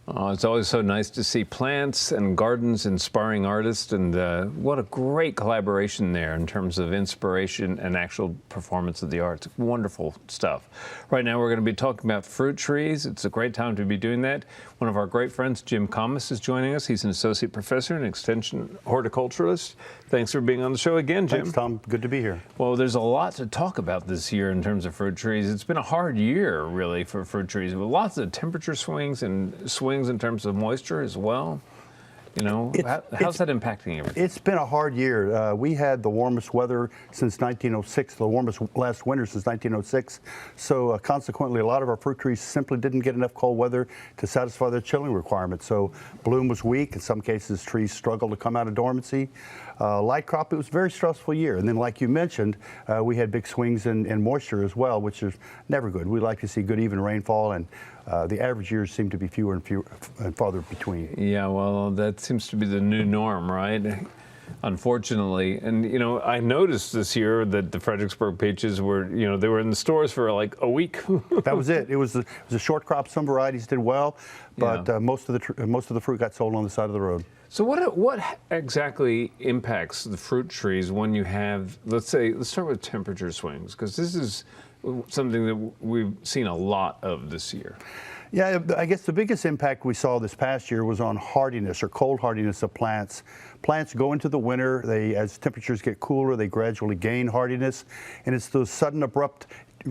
Oh, it's always so nice to see plants and gardens inspiring artists, and what a great collaboration there in terms of inspiration and actual performance of the arts. Wonderful stuff. Right now we're going to be talking about fruit trees. It's a great time to be doing that. One of our great friends, Jim Khamis, is joining us. He's an associate professor and extension horticulturalist. Thanks for being on the show again, Jim. Thanks, Tom. Good to be here. Well, there's a lot to talk about this year in terms of fruit trees. It's been a hard year, really, for fruit trees, with lots of temperature swings and swings in terms of moisture as well. You know, how's that impacting everything? It's been a hard year. We had the warmest weather since 1906, the warmest last winter since 1906. So consequently, a lot of our fruit trees simply didn't get enough cold weather to satisfy their chilling requirements. So bloom was weak. In some cases, trees struggled to come out of dormancy. Light crop, it was a very stressful year. And then, like you mentioned, we had big swings in moisture as well, which is never good. We like to see good even rainfall, and the average years seem to be fewer and farther between. Yeah, well, that seems to be the new norm, right? Unfortunately. And, you know, I noticed this year that the Fredericksburg peaches were, you know, they were in the stores for like a week. That was it. It was a short crop. Some varieties did well, but yeah. Most of the fruit got sold on the side of the road. So what exactly impacts the fruit trees when you have, let's start with temperature swings, because this is something that we've seen a lot of this year. Yeah, I guess the biggest impact we saw this past year was on hardiness or cold hardiness of plants. Plants go into the winter, as temperatures get cooler, they gradually gain hardiness, and it's those sudden abrupt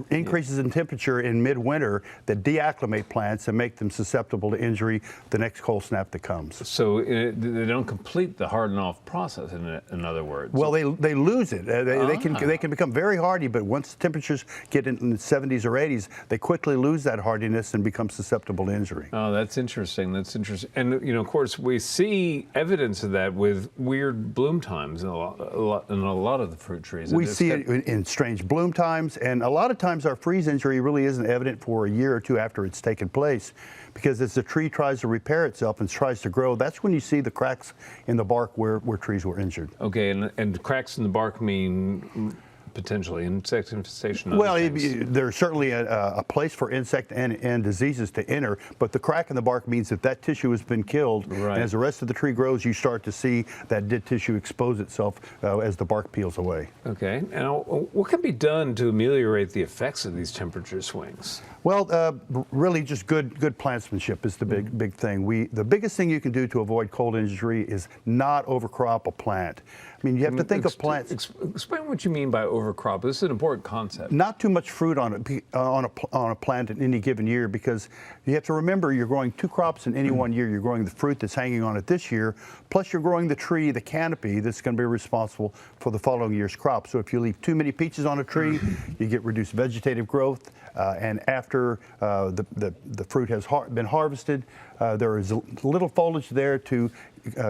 increases in temperature in midwinter that deacclimate plants and make them susceptible to injury the next cold snap that comes. So they don't complete the harden off process, in other words. Well, they lose it. They can become very hardy, but once temperatures get in the 70s or 80s, they quickly lose that hardiness and become susceptible to injury. Oh, that's interesting. That's interesting. And, you know, of course, we see evidence of that with weird bloom times in a lot of the fruit trees. We see it in strange bloom times, and a lot of times our freeze injury really isn't evident for a year or two after it's taken place, because as the tree tries to repair itself and tries to grow, that's when you see the cracks in the bark where trees were injured. Okay, and cracks in the bark mean potentially insect infestation? Well, there's certainly a place for insect and diseases to enter, but the crack in the bark means that tissue has been killed. Right. And as the rest of the tree grows, you start to see that dead tissue expose itself as the bark peels away. Okay. Now, what can be done to ameliorate the effects of these temperature swings? Well, really just good plantsmanship is the big thing. The biggest thing you can do to avoid cold injury is not overcrop a plant. I mean, you have to think of plants. Explain what you mean by overcrop. This is an important concept. Not too much fruit on a plant in any given year, because you have to remember you're growing two crops in any one year. You're growing the fruit that's hanging on it this year, plus you're growing the tree, the canopy, that's going to be responsible for the following year's crop. So if you leave too many peaches on a tree, you get reduced vegetative growth, and after the fruit has been harvested, there is little foliage there to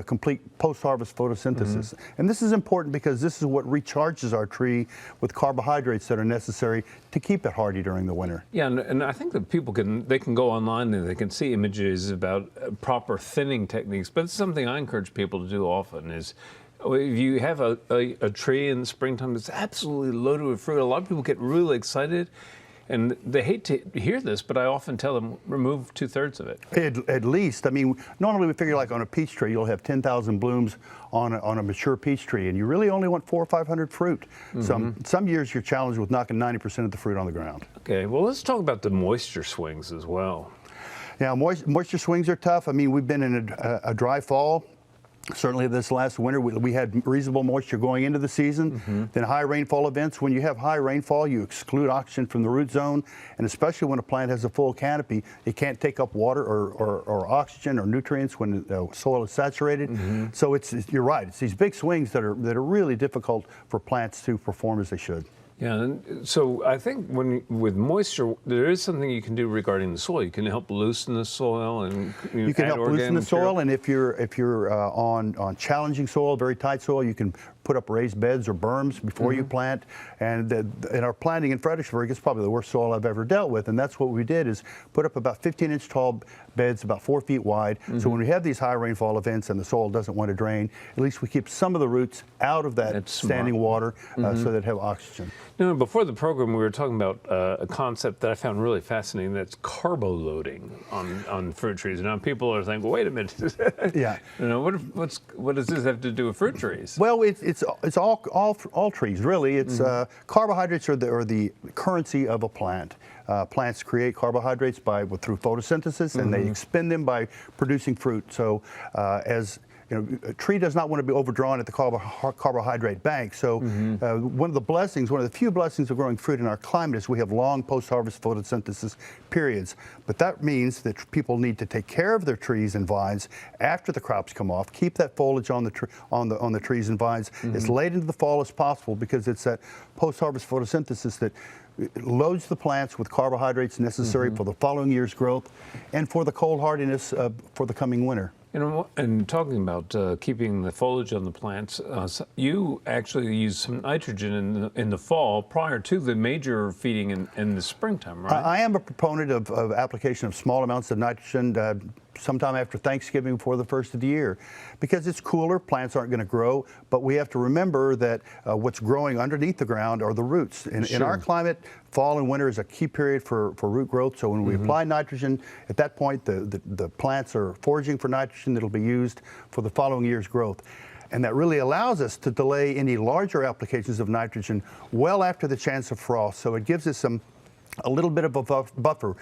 complete post-harvest photosynthesis. And this is important because this is what recharges our tree with carbohydrates that are necessary to keep it hardy during the winter. Yeah, and I think that people can go online and they can see images about proper thinning techniques, but it's something I encourage people to do often is, if you have a tree in the springtime that's absolutely loaded with fruit, a lot of people get really excited. And they hate to hear this, but I often tell them, remove 2/3 of it. At least. I mean, normally we figure like on a peach tree, you'll have 10,000 blooms on a mature peach tree, and you really only want 400 or 500 fruit. Some years you're challenged with knocking 90% of the fruit on the ground. Okay, well, let's talk about the moisture swings as well. Yeah, moisture swings are tough. I mean, we've been in a dry fall. Certainly this last winter, we had reasonable moisture going into the season. Then high rainfall events. When you have high rainfall, you exclude oxygen from the root zone, and especially when a plant has a full canopy, it can't take up water or oxygen or nutrients when the soil is saturated. So you're right, it's these big swings that are really difficult for plants to perform as they should. Yeah, and so I think with moisture, there is something you can do regarding the soil. You can help loosen the soil, and you can help loosen the soil. And if you're on challenging soil, very tight soil, you can put up raised beds or berms before you plant. And in our planting in Fredericksburg, it's probably the worst soil I've ever dealt with. And that's what we did, is put up about 15-inch tall beds, about 4 feet wide. So when we have these high rainfall events and the soil doesn't want to drain, at least we keep some of the roots out of that standing water so that have oxygen. Now, before the program, we were talking about a concept that I found really fascinating. That's carbo loading on fruit trees. Now, people are thinking, well, wait a minute. Yeah. You know, what does this have to do with fruit trees? Well, it's all trees, really. It's carbohydrates are the currency of a plant. Plants create carbohydrates through photosynthesis, and they expend them by producing fruit. So, as you know, a tree does not want to be overdrawn at the carbohydrate bank. So one of the few blessings of growing fruit in our climate is we have long post-harvest photosynthesis periods. But that means that people need to take care of their trees and vines after the crops come off, keep that foliage on the trees and vines as late into the fall as possible, because it's that post-harvest photosynthesis that loads the plants with carbohydrates necessary for the following year's growth and for the cold hardiness for the coming winter. And talking about keeping the foliage on the plants, you actually use some nitrogen in the fall prior to the major feeding in the springtime, right? I am a proponent of application of small amounts of nitrogen sometime after Thanksgiving, before the first of the year, because it's cooler, plants aren't going to grow, but we have to remember that what's growing underneath the ground are the roots. In our climate, fall and winter is a key period for root growth, so when we apply nitrogen, at that point the plants are foraging for nitrogen that'll be used for the following year's growth. And that really allows us to delay any larger applications of nitrogen well after the chance of frost, so it gives us a little bit of a buffer.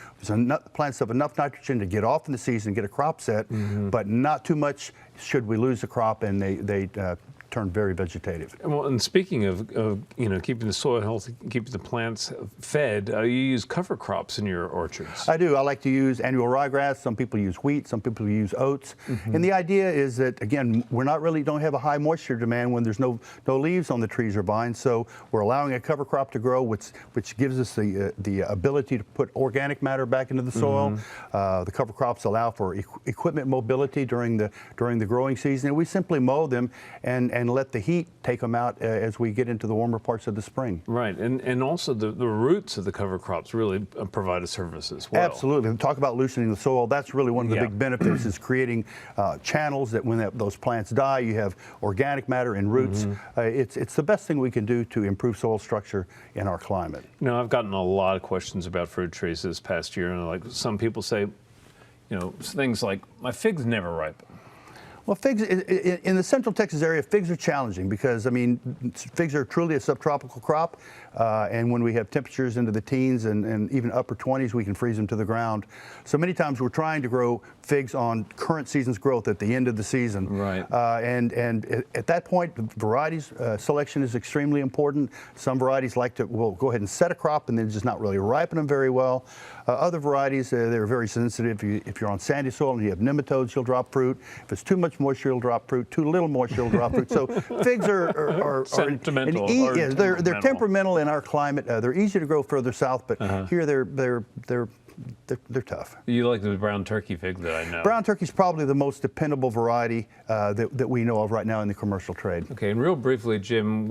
Plants have enough nitrogen to get off in the season, get a crop set, but not too much should we lose the crop and they turn very vegetative. Well, and speaking of keeping the soil healthy, keeping the plants fed, you use cover crops in your orchards. I do. I like to use annual ryegrass. Some people use wheat. Some people use oats. And the idea is that, again, don't have a high moisture demand when there's no leaves on the trees or vines. So we're allowing a cover crop to grow, which gives us the ability to put organic matter back into the soil. The cover crops allow for equipment mobility during the growing season. And we simply mow them and let the heat take them out as we get into the warmer parts of the spring. Right, and also the roots of the cover crops really provide a service as well. Absolutely. Talk about loosening the soil. That's really one of the big benefits, is creating channels that when those plants die, you have organic matter in roots. It's the best thing we can do to improve soil structure in our climate. I've gotten a lot of questions about fruit trees this past year, and like some people say, things like, my figs never ripen. Well, figs, in the Central Texas area, figs are challenging because, figs are truly a subtropical crop. And when we have temperatures into the teens and even upper 20s, we can freeze them to the ground. So many times we're trying to grow figs on current season's growth at the end of the season. Right. And at that point, varieties selection is extremely important. Some varieties will go ahead and set a crop and then just not really ripen them very well. Other varieties, they're very sensitive. If you're on sandy soil and you have nematodes, you'll drop fruit. If it's too much moisture, you'll drop fruit. Too little moisture, you'll drop fruit. So figs are sentimental. They're temperamental in our climate. They're easy to grow further south, but here they're tough. You like the brown turkey fig that I know. Brown turkey is probably the most dependable variety that we know of right now in the commercial trade. Okay, and real briefly, Jim,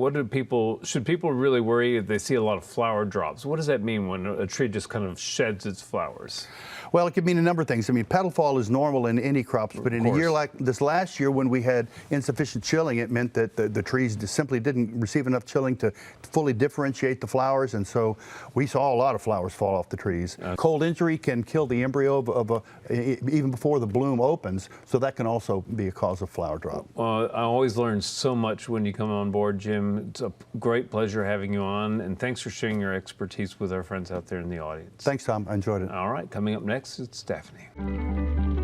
should people really worry if they see a lot of flower drops? What does that mean when a tree just kind of sheds its flowers? Well, it could mean a number of things. Petal fall is normal in any crops, but in a year like this last year when we had insufficient chilling, it meant that the trees simply didn't receive enough chilling to fully differentiate the flowers, and so we saw a lot of flowers fall off the trees. Cold injury can kill the embryo even before the bloom opens, so that can also be a cause of flower drop. Well, I always learn so much when you come on board, Jim. It's a great pleasure having you on, and thanks for sharing your expertise with our friends out there in the audience. Thanks, Tom. I enjoyed it. All right, coming up next, it's Daphne.